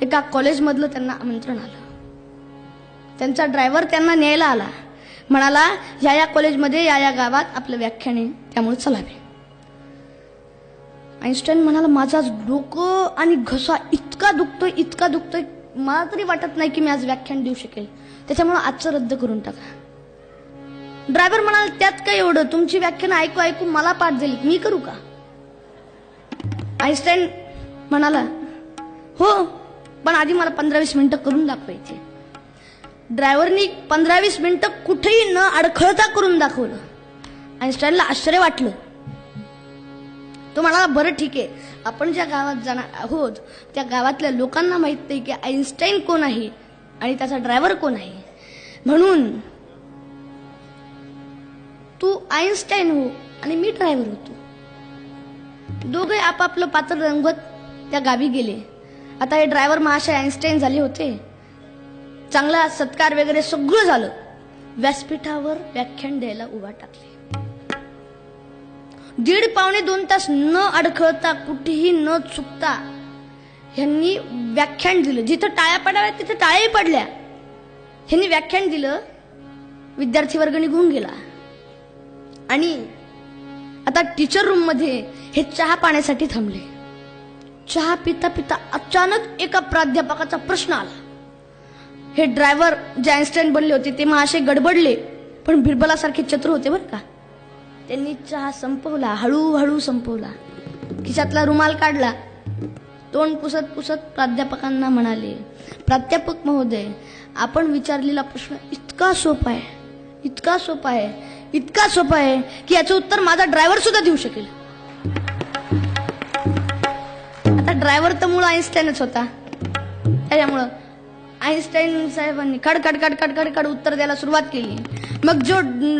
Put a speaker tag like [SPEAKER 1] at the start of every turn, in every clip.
[SPEAKER 1] एका कॉलेजमधलं त्यांना आमंत्रण आलं. त्यांचा ड्रायव्हर त्यांना न्यायला आला. म्हणाला, या कॉलेजमध्ये या गावात आपलं व्याख्यान आहे, त्यामुळे चलावे. आईन्स्टाईन म्हणाला, माझा डोकं आणि घसा इतका दुखतोय, मला तरी वाटत नाही की मी आज व्याख्यान देऊ शकेल, त्याच्यामुळे आजचं रद्द करून टाका. ड्रायव्हर म्हणाला, त्यात काय एवढं, तुमची व्याख्यान ऐकू ऐकू मला पाठ झाली, मी करू का? आईन्स्टाईन म्हणाला, हो, पण आधी मला 15-20 मिनिटं करून दाखवायचे. ड्रायव्हरनी 15-20 मिनिटं कुठेही न अडखळता करून दाखवलं. आईन्स्टाईनला आश्चर्य वाटलं. तो म्हणाला, बरं ठीक आहे, आपण ज्या गावात जाणार आहोत त्या गावातल्या लोकांना माहित नाही की आईन्स्टाईन कोण आहे आणि त्याचा ड्रायव्हर कोण आहे, म्हणून तू आईन्स्टाईन हो आणि मी ड्रायव्हर होतो. दोघे आपापलं पात्र रंगवत त्या गावी गेले. आता हे ड्रायव्हर महाशय आईन्स्टाईन झाले होते. चांगला सत्कार वगैरे सगळं झालं. व्यासपीठावर व्याख्यान द्यायला उभा टाकले. 1.5-2 तास न अडखळता, कुठेही न चुकता ह्यांनी व्याख्यान दिलं. जिथं टाळ्या पडाव्या तिथं टाळ्याही पडल्या. ह्यांनी व्याख्यान दिलं. विद्यार्थी वर्ग निघून गेला आणि आता टीचर रूम मध्ये हे चहा पाण्यासाठी थांबले. चहा पिता पिता अचानक एका प्राध्यापकाचा प्रश्न आला. हे ड्रायव्हर जे आईन्स्टाईन बनले होते ते महाशय गडबडले, पण बिरबलासारखे चतुर होते बरं का. त्यांनी चहा संपवला, हळूहळू संपवला. खिशातला रुमाल काढला, तोंड पुसत पुसत प्राध्यापकांना म्हणाले, प्राध्यापक महोदय, आपण विचारलेला प्रश्न इतका सोपा आहे की याचं उत्तर माझा ड्रायव्हर सुद्धा देऊ शकेल. आता ड्रायव्हर तर मूळ आईन्स्टाईनच होता. त्याच्यामुळं आईन्स्टाईन साहेबांनी खड उत्तर द्यायला सुरुवात केली. मग जो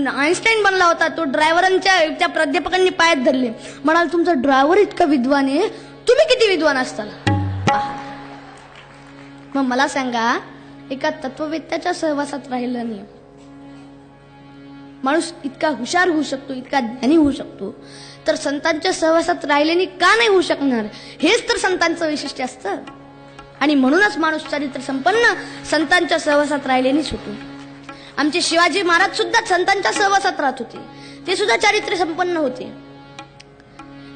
[SPEAKER 1] आईन्स्टाईन बनला होता तो ड्रायव्हरांच्या त्या प्राध्यापकांनी पायात धरले. म्हणाल, तुमचा ड्रायव्हर इतका विद्वान आहे, तुम्ही किती विद्वान असताल? मग मला सांगा, एका तत्ववेत्याच्या सहवासात राहिलं नाही माणूस इतका हुशार होऊ शकतो, इतका ज्ञानी होऊ शकतो, तर संतांच्या सहवासात राहिल्याने का नाही होऊ शकणार? हेच तर संतांचं वैशिष्ट्य असतं. आणि म्हणूनच माणूस चारित्र्य संपन्न संतांच्या सहवासात राहिल्यानेच होतो. आमचे शिवाजी महाराज सुद्धा संतांच्या सहवासात राहत होते. ते सुद्धा चारित्र्य संपन्न होते.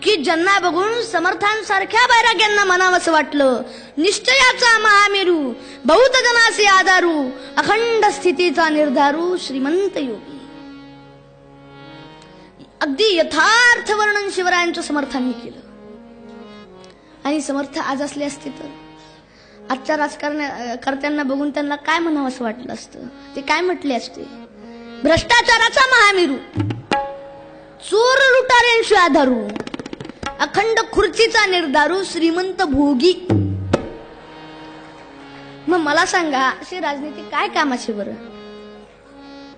[SPEAKER 1] की ज्यांना बघून समर्थांसारख्या बैराग्यांना म्हणावंसं वाटलं, निश्चयाचा महामेरू, बहुत जनासे आधारू, अखंड स्थितीचा निर्धारू, श्रीमंत योगी. अगदी यथार्थ वर्णन शिवरायांच्या समर्थांनी केलं. आणि समर्थ आज असले असते तर आजच्या राजकारण्यांना बघून त्यांना काय म्हणावं असं वाटलं असतं? ते काय म्हटले असते? भ्रष्टाचाराचा महामेरू, चोर लुटाऱ्यांशी आधारू, अखंड खुर्चीचा निर्धारू, श्रीमंत भोगी. मग मला सांगा, अशी राजनीती काय कामाची बरं?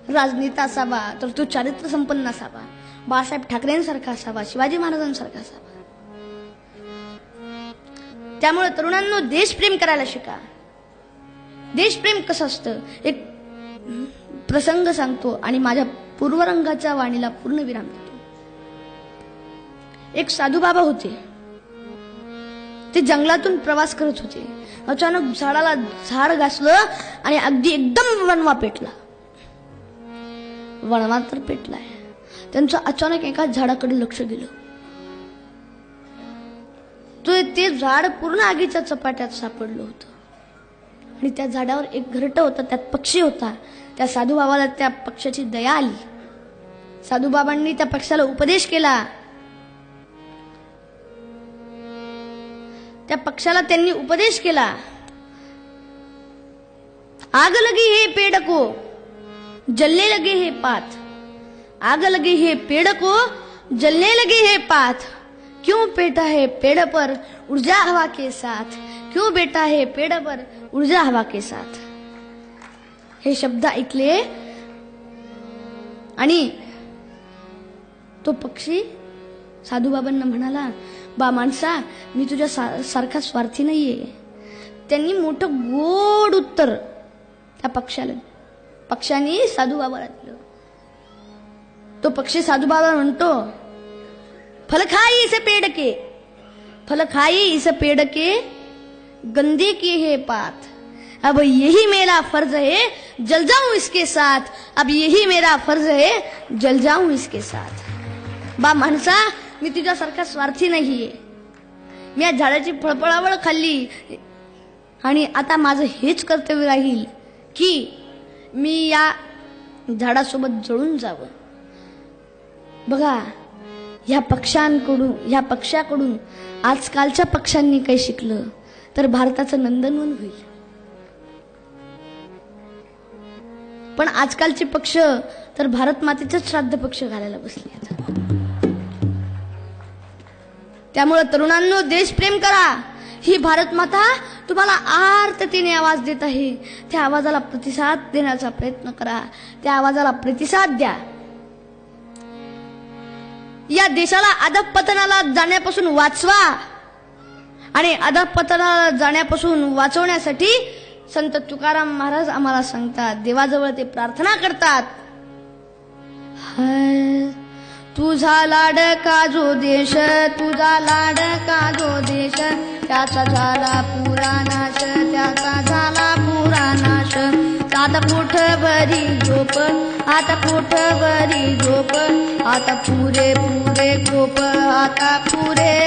[SPEAKER 1] राजनेता असावा तर तो चारित्र्य संपन्न असावा, बाळासाहेब ठाकरेंसारखा असावा, शिवाजी महाराजांसारखा असावा. त्यामुळे तरुणांनो, देशप्रेम करायला शिका. देशप्रेम कसं असतं एक प्रसंग सांगतो आणि माझ्या पूर्वरंगाच्या वाणीला पूर्ण विराम देतो. एक साधू बाबा होते. ते जंगलातून प्रवास करत होते. अचानक झाडाला झाड घासलं आणि अगदी एकदम वणवा पेटला. वणवा तर पेटलाय. त्यांचं अचानक एका झाडाकडे लक्ष गेलं. ते झाड पूर्ण आगीच्या चपाट्यात सापडलं होतं आणि त्या झाडावर एक घरटं होतं, त्यात पक्षी होता. त्या साधूबाबाला त्या पक्षाची दया आली. साधूबाबांनी त्या पक्षाला उपदेश केला. त्या पक्षाला त्यांनी उपदेश केला, आग लगी हे पेड़ को जलने लगे हे पात, आग लगी है पेड़ को जलने लगे है पात, क्यों बैठा है पेड़ पर ऊर्जा हवा के साथ, क्यों बैठा है पेड़ पर ऊर्जा हवा के साथ. हे शब्द ऐकले आणि तो पक्षी साधूबाबांना म्हणाला, बा माणसा, मी तुझ्या सारखा स्वार्थी नाहीये. त्यांनी मोठं गोड उत्तर त्या पक्षाने साधूबाबाला दिलं. तो पक्षी साधूबाबा म्हणतो, फल खाई इस पेड़ के, फल खाई इस पेड़ के, गंदे किए है पात, अब यही मेरा फर्ज है जल जाऊं इसके साथ, अब यही मेरा फर्ज है जल जाऊं इसके साथ. बा माणसा, मी तुझ्यासारखा स्वार्थी नाहीये. मी या झाडाची फळफळावळ खाल्ली आणि आता माझं हेच कर्तव्य राहील की मी या झाडासोबत जळून जावं. बघा, ह्या पक्षाकडून आजकालच्या पक्षांनी काही शिकलं तर भारताचं नंदनवन होईल. पण आजकालचे पक्ष तर भारत मातेच श्राद्ध पक्ष घालायला बसले. त्यामुळे तरुणांनो, देशप्रेम करा. ही भारत माता तुम्हाला आर्ततेने आवाज देत आहे. त्या आवाजाला प्रतिसाद देण्याचा प्रयत्न करा. त्या आवाजाला प्रतिसाद द्या. या देशाला अधःपतनाला जाण्यापासून वाचवा आणि अधःपतनाला जाण्यापासून वाचवण्यासाठी संत तुकाराम महाराज आम्हाला सांगतात, देवाजवळ ते प्रार्थना करतात. तुझा लाडका जो देश, तुझा लाडका जो देश, त्याचा झाला पुरा नाश, त्याचा झाला पुरा नाश. आता पोटभरी झोप, आता पोटभरी झोप, आता पुरे पुरे गोप, आता पुरे